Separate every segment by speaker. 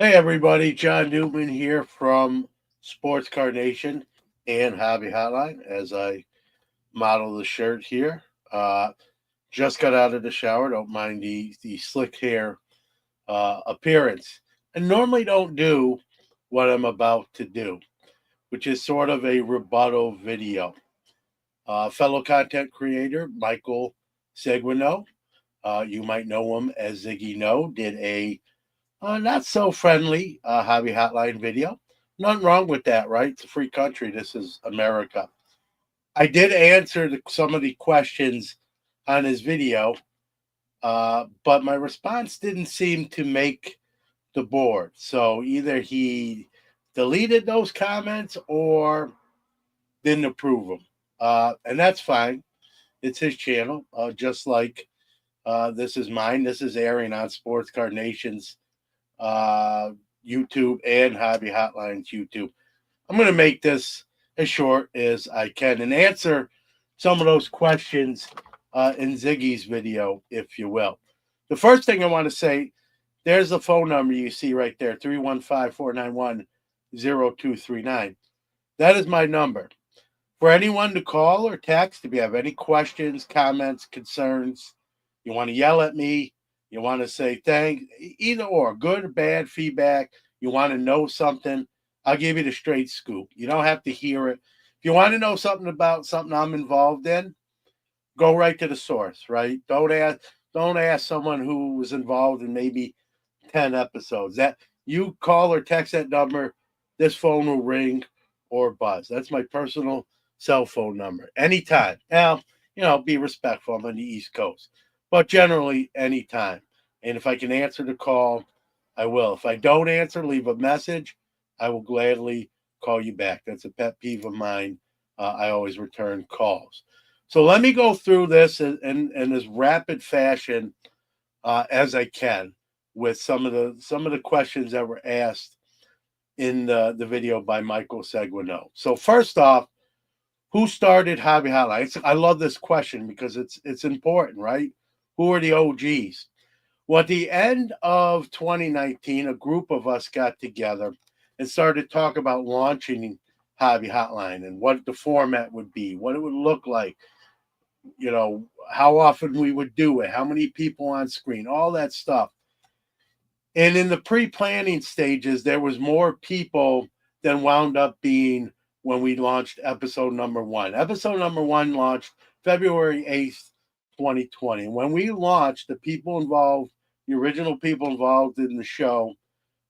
Speaker 1: Hey everybody, John Newman here from Sports Carnation and Hobby Hotline as I model the shirt here. Just got out of the shower, don't mind the slick hair appearance. I normally don't do what I'm about to do, which is sort of a rebuttal video. Fellow content creator Michael Seguino, you might know him as Ziggy No, did a not so friendly hobby hotline video. Nothing wrong with that, right? It's a free country. This is America. I did answer some of the questions on his video, but my response didn't seem to make the board. So either he deleted those comments or didn't approve them. And that's fine. It's his channel, just like this is mine. This is airing on Sports Card Nation's uh, YouTube and Hobby Hotline's YouTube. I'm going to make this as short as I can and answer some of those questions in Ziggy's video, if you will. The first thing I want to say, there's the phone number you see right there, 315-491-0239. That is my number. For anyone to call or text, if you have any questions, comments, concerns, you want to yell at me, you want to say thanks, either or, good or bad feedback, you want to know something, I'll give you the straight scoop. You don't have to hear it. If you want to know something about something I'm involved in, go right to the source, right? Don't ask someone who was involved in maybe 10 episodes. That you call or text that number, this phone will ring or buzz. That's my personal cell phone number. Anytime. Now, be respectful. I'm on the East Coast. But generally anytime. And if I can answer the call, I will. If I don't answer, leave a message. I will gladly call you back. That's a pet peeve of mine. I always return calls. So let me go through this in as rapid fashion as I can with some of the questions that were asked in the video by Michael Seguino. So first off, who started Hobby Highlights? I love this question because it's important, right? Who are the OGs? Well, at the end of 2019, a group of us got together and started to talk about launching Hobby Hotline and what the format would be, what it would look like, how often we would do it, how many people on screen, all that stuff. And in the pre-planning stages, there was more people than wound up being when we launched episode number one. Episode number one launched February 8th, 2020. When we launched, the original people involved in the show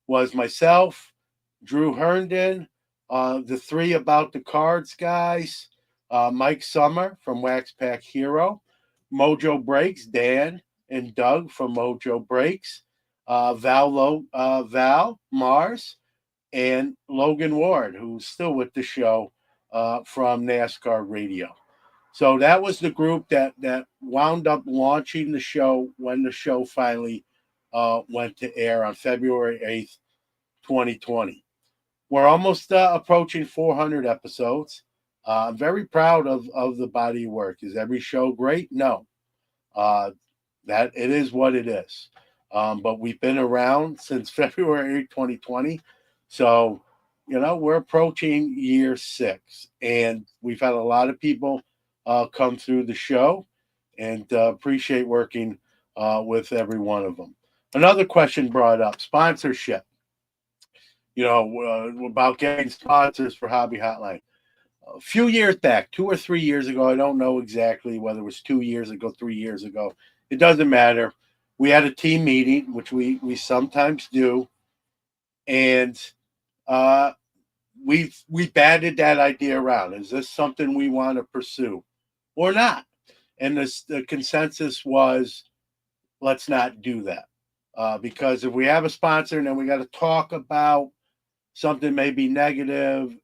Speaker 1: was myself, Drew Herndon, the three About the Cards guys, Mike Summer from Wax Pack Hero, Mojo Breaks, Dan and Doug from Mojo Breaks, Val Mars, and Logan Ward, who's still with the show from NASCAR Radio. So that was the group that wound up launching the show when the show finally went to air on February 8th, 2020. We're almost approaching 400 episodes. I'm very proud of the body of work. Is every show great? No. Uh, that it is what it is. But we've been around since February 2020. So, we're approaching year 6. And we've had a lot of people come through the show and appreciate working with every one of them. Another question brought up sponsorship, about getting sponsors for Hobby Hotline. A few years back, 2 or 3 years ago, I don't know exactly whether it was 2 years ago, 3 years ago. It doesn't matter. We had a team meeting, which we sometimes do, and uh, we batted that idea around. Is this something we want to pursue or not? And the consensus was, let's not do that because if we have a sponsor and then we got to talk about something maybe negative,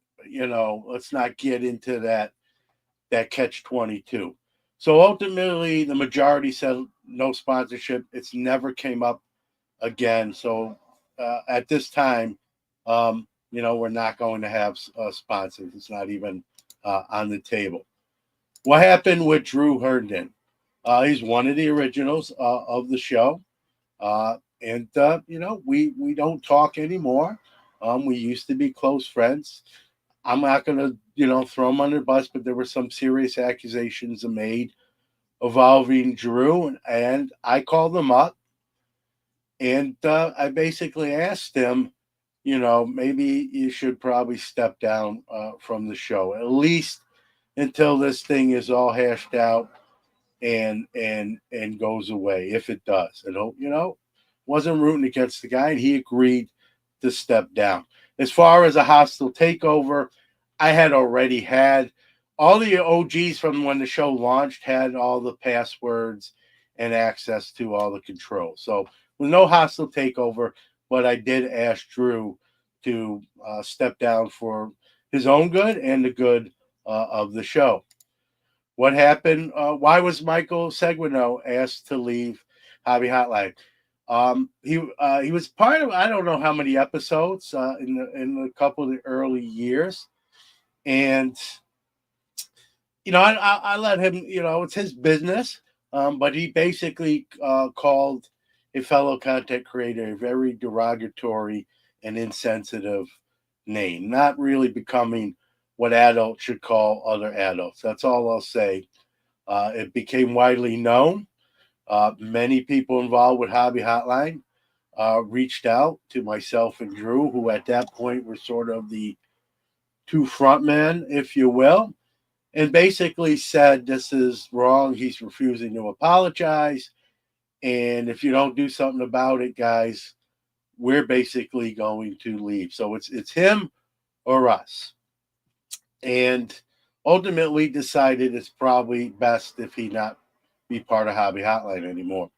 Speaker 1: let's not get into that catch 22. So ultimately, the majority said no sponsorship. It's never came up again. So at this time, we're not going to have sponsors. It's not even on the table. What happened with Drew Herndon? He's one of the originals of the show. And we don't talk anymore. We used to be close friends. I'm not gonna throw him under the bus, but there were some serious accusations made involving Drew, and I called him up, and I basically asked him, maybe you should probably step down from the show, at least until this thing is all hashed out and goes away, if it does. And wasn't rooting against the guy, and he agreed to step down. As far as a hostile takeover, I had already had all the OGs from when the show launched had all the passwords and access to all the controls. So with no hostile takeover, but I did ask Drew to step down for his own good and the good of the show. What happened? Why was Michael Seguino asked to leave Hobby Hotline? He was part of, I don't know how many episodes in a couple of the early years, and I let him. It's his business, but he basically called a fellow content creator a very derogatory and insensitive name, not really becoming what adults should call other adults. That's all I'll say. It became widely known. Many people involved with Hobby Hotline reached out to myself and Drew, who at that point were sort of the two frontmen, if you will, and basically said, this is wrong. He's refusing to apologize. And if you don't do something about it, guys, we're basically going to leave. So it's him or us. And ultimately decided it's probably best if he not be part of Hobby Hotline anymore.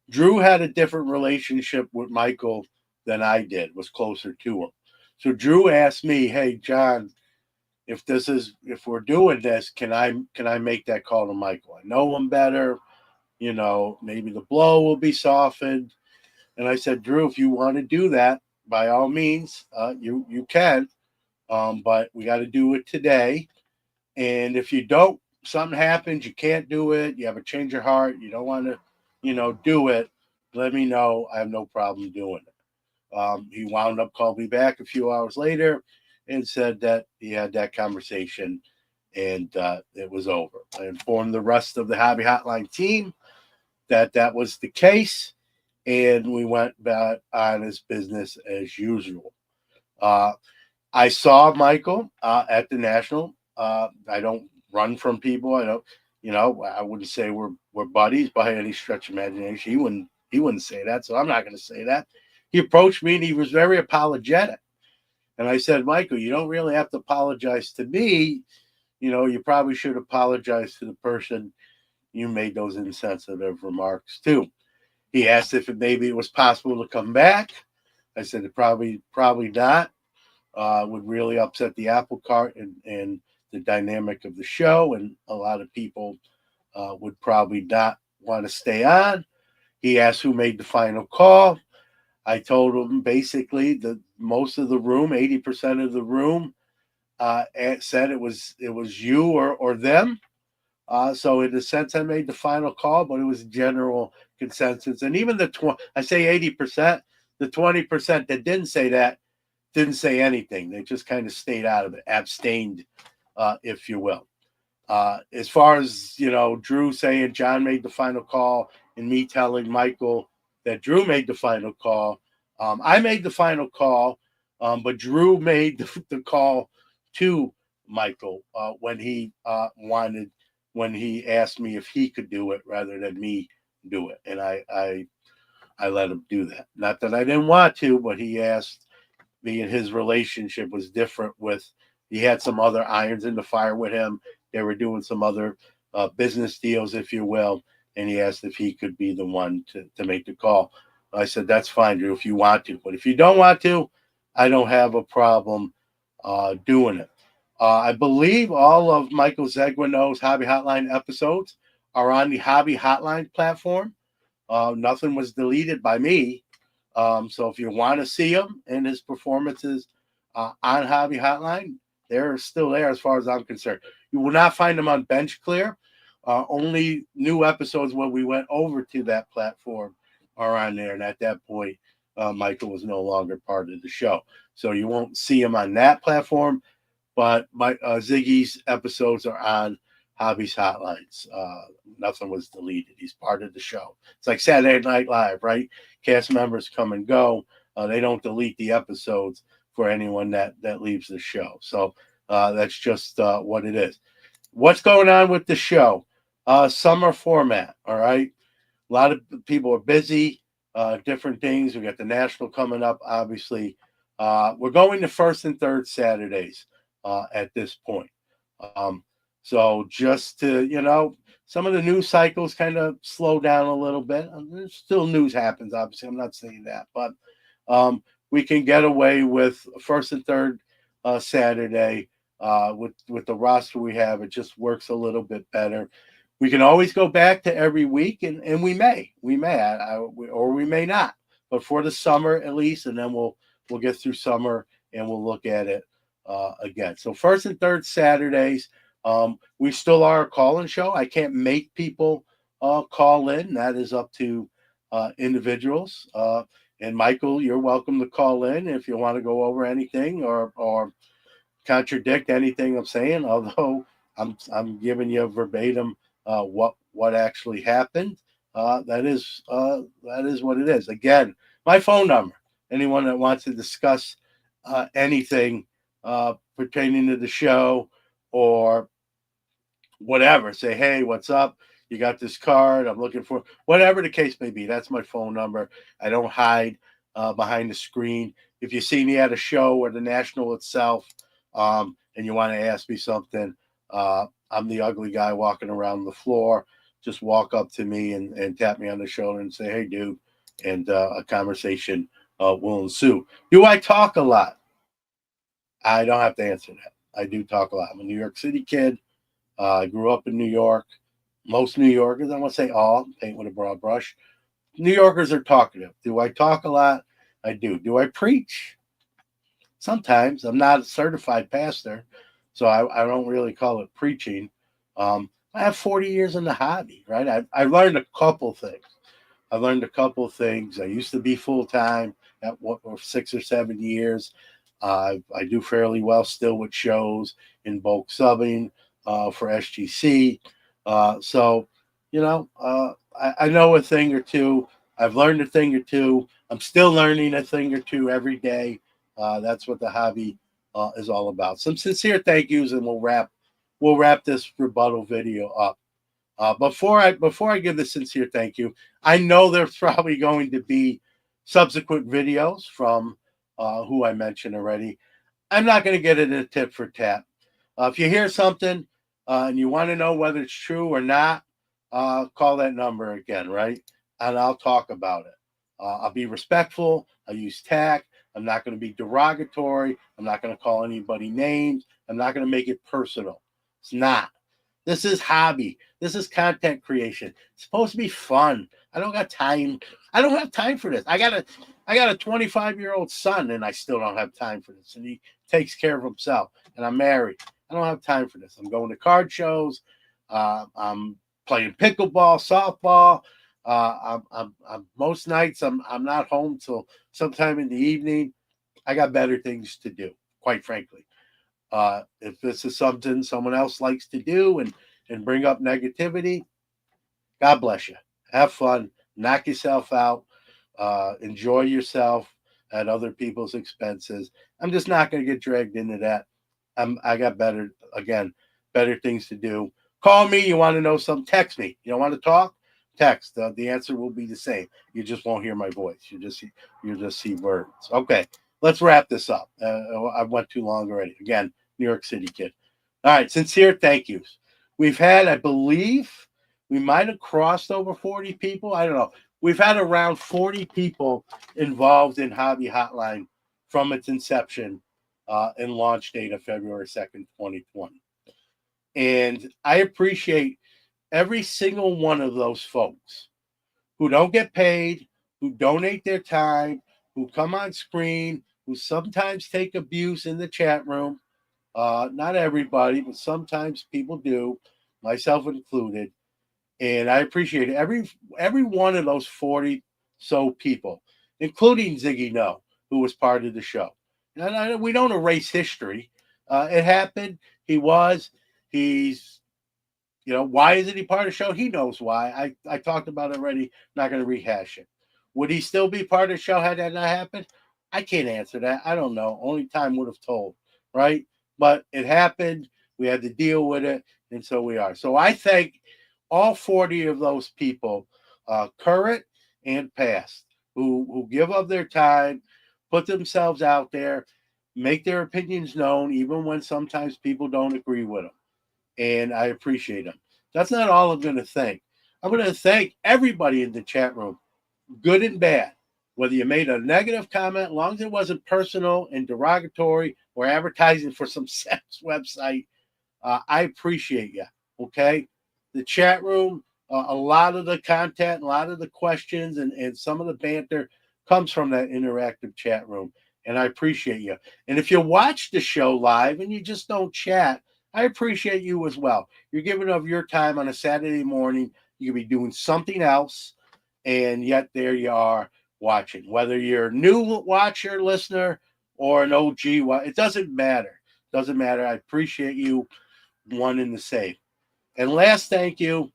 Speaker 1: Drew had a different relationship with Michael than I did, was closer to him. So Drew asked me, hey, John, if we're doing this, can I make that call to Michael? I know him better. Maybe the blow will be softened. And I said, Drew, if you want to do that, by all means, you can. But we got to do it today. And if you don't, something happens, you can't do it, you have a change of heart, you don't want to, do it, let me know. I have no problem doing it. He wound up calling me back a few hours later and said that he had that conversation and it was over. I informed the rest of the Hobby Hotline team that was the case, and we went back on his business as usual. I saw Michael at the National. I don't run from people. I don't, I wouldn't say we're buddies by any stretch of imagination. He wouldn't say that, so I'm not going to say that. He approached me and he was very apologetic. And I said, Michael, you don't really have to apologize to me. You probably should apologize to the person you made those insensitive remarks to. He asked if maybe it was possible to come back. I said it probably not. Would really upset the apple cart and the dynamic of the show, and a lot of people would probably not want to stay on. He asked who made the final call. I told him basically that most of the room, 80% of the room, said it was you or them. So in a sense, I made the final call, but it was general consensus. And even I say 80%, the 20% that didn't say that didn't say anything. They just kind of stayed out of it, abstained, if you will. As far as, Drew saying John made the final call and me telling Michael that Drew made the final call, I made the final call, but Drew made the call to Michael when he asked me if he could do it rather than me do it. And I let him do that. Not that I didn't want to, but he asked me, and his relationship was different he had some other irons in the fire with him. They were doing some other business deals, if you will, and he asked if he could be the one to make the call. I said, that's fine, Drew, if you want to. But if you don't want to, I don't have a problem doing it. I believe all of Michael Seguino's Hobby Hotline episodes are on the Hobby Hotline platform. Nothing was deleted by me. So if you want to see him and his performances on Hobby Hotline, they're still there as far as I'm concerned. You will not find them on Bench Clear. Only new episodes when we went over to that platform are on there. And at that point, Michael was no longer part of the show. So you won't see him on that platform, but my Ziggy's episodes are on Hobbies Hotlines. Nothing was deleted. He's part of the show. It's like Saturday Night Live, right? Cast members come and go. They don't delete the episodes for anyone that leaves the show. So that's just what it is. What's going on with the show? Summer format. All right. A lot of people are busy. Different things. We got the national coming up. Obviously, we're going to first and third Saturdays at this point. Um, so just to some of the news cycles kind of slow down a little bit. There's still news happens. Obviously, I'm not saying that, but we can get away with first and third Saturday with the roster we have. It just works a little bit better. We can always go back to every week, and we may, or we may not. But for the summer at least, and then we'll get through summer and we'll look at it again. So first and third Saturdays, we still are a call-in show. I can't make people call in. That is up to individuals. And Michael, you're welcome to call in if you want to go over anything or contradict anything I'm saying. Although I'm giving you verbatim what actually happened. That is what it is. Again, my phone number. Anyone that wants to discuss anything pertaining to the show or whatever, say, hey, what's up? You got this card? I'm looking for whatever the case may be. That's my phone number. I don't hide behind the screen. If you see me at a show or the National itself, and you want to ask me something, I'm the ugly guy walking around the floor. Just walk up to me and tap me on the shoulder and say, hey, dude, and a conversation will ensue. Do I talk a lot? I don't have to answer that. I do talk a lot. I'm a New York City kid. I grew up in New York. Most New Yorkers, I won't say all, paint with a broad brush. New Yorkers are talkative. Do I talk a lot? I do. Do I preach? Sometimes. I'm not a certified pastor, so I don't really call it preaching. I have 40 years in the hobby, right? I learned a couple things. I used to be full-time at 6 or 7 years. I do fairly well still with shows in bulk subbing for SGC. So, I know a thing or two. I've learned a thing or two. I'm still learning a thing or two every day. That's what the hobby is all about. Some sincere thank yous, and we'll wrap this rebuttal video up. Before I give the sincere thank you, I know there's probably going to be subsequent videos from who I mentioned already. I'm not going to get into tip for tat. If you hear something and you want to know whether it's true or not, call that number again, right? And I'll talk about it. I'll be respectful. I'll use tact. I'm not going to be derogatory. I'm not going to call anybody names. I'm not going to make it personal. It's not. This is hobby. This is content creation. It's supposed to be fun. I don't got time. I don't have time for this. I got a 25-year-old son, and I still don't have time for this. And he takes care of himself. And I'm married. I don't have time for this. I'm going to card shows. I'm playing pickleball, softball. I'm most nights I'm not home till sometime in the evening. I got better things to do, quite frankly. If this is something someone else likes to do and bring up negativity, God bless you. Have fun, knock yourself out, enjoy yourself at other people's expenses. I'm just not going to get dragged into that. I got better things to do. Call me. You want to know something? Text me. You don't want to talk? Text. The answer will be the same. You just won't hear my voice. You just see words. Okay, let's wrap this up. I went too long already. Again, New York City kid. All right, sincere thank yous. We've had, I believe, we might have crossed over 40 people. I don't know. We've had around 40 people involved in Hobby Hotline from its inception and launch date of February 2nd, 2020. And I appreciate every single one of those folks who don't get paid, who donate their time, who come on screen, who sometimes take abuse in the chat room. Not everybody, but sometimes people do, myself included. And I appreciate it. Every one of those 40 so people, including Ziggy No, who was part of the show. And we don't erase history. It happened. He was. He's. Why isn't he part of the show? He knows why. I talked about it already. Not going to rehash it. Would he still be part of the show had that not happened? I can't answer that. I don't know. Only time would have told, right? But it happened. We had to deal with it, and so we are. So I thank all 40 of those people, current and past, who give up their time, put themselves out there, make their opinions known, even when sometimes people don't agree with them. And I appreciate them. That's not all I'm going to thank. I'm going to thank everybody in the chat room, good and bad. Whether you made a negative comment, as long as it wasn't personal and derogatory or advertising for some sex website, I appreciate you. Okay. The chat room, a lot of the content, a lot of the questions, and some of the banter comes from that interactive chat room. And I appreciate you. And if you watch the show live and you just don't chat, I appreciate you as well. You're giving of your time on a Saturday morning. You could be doing something else, and yet there you are watching. Whether you're a new watcher, listener, or an OG, it doesn't matter. Doesn't matter. I appreciate you one and the same. And last thank you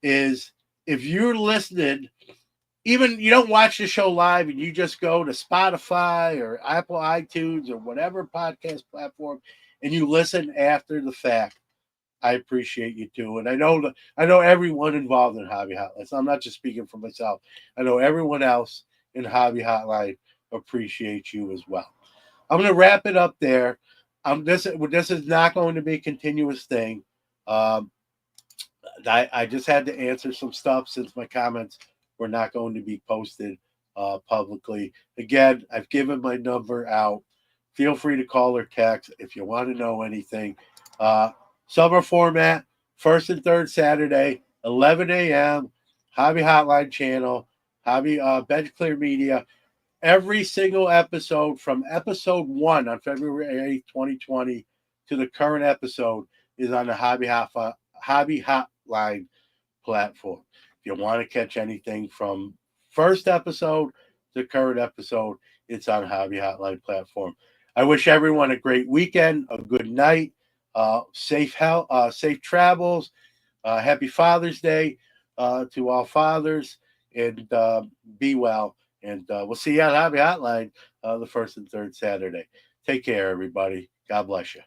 Speaker 1: is if you're listening, even you don't watch the show live and you just go to Spotify or Apple iTunes or whatever podcast platform and you listen after the fact, I appreciate you too. And I know everyone involved in Hobby Hotline. So I'm not just speaking for myself. I know everyone else in Hobby Hotline appreciates you as well. I'm going to wrap it up there. This is not going to be a continuous thing. I just had to answer some stuff since my comments were not going to be posted publicly. Again, I've given my number out. Feel free to call or text if you want to know anything. Summer format, first and third Saturday, 11 a.m., Hobby Hotline channel, Hobby Bench Clear Media. Every single episode from episode 1 on February 8th, 2020 to the current episode is on the Hobby Hotline platform. If you want to catch anything from first episode to current episode, it's on Hobby Hotline platform. I wish everyone a great weekend, a good night, safe travels, happy Father's Day to all fathers, and be well. And we'll see you at Hobby Hotline the first and third Saturday. Take care, everybody. God bless you.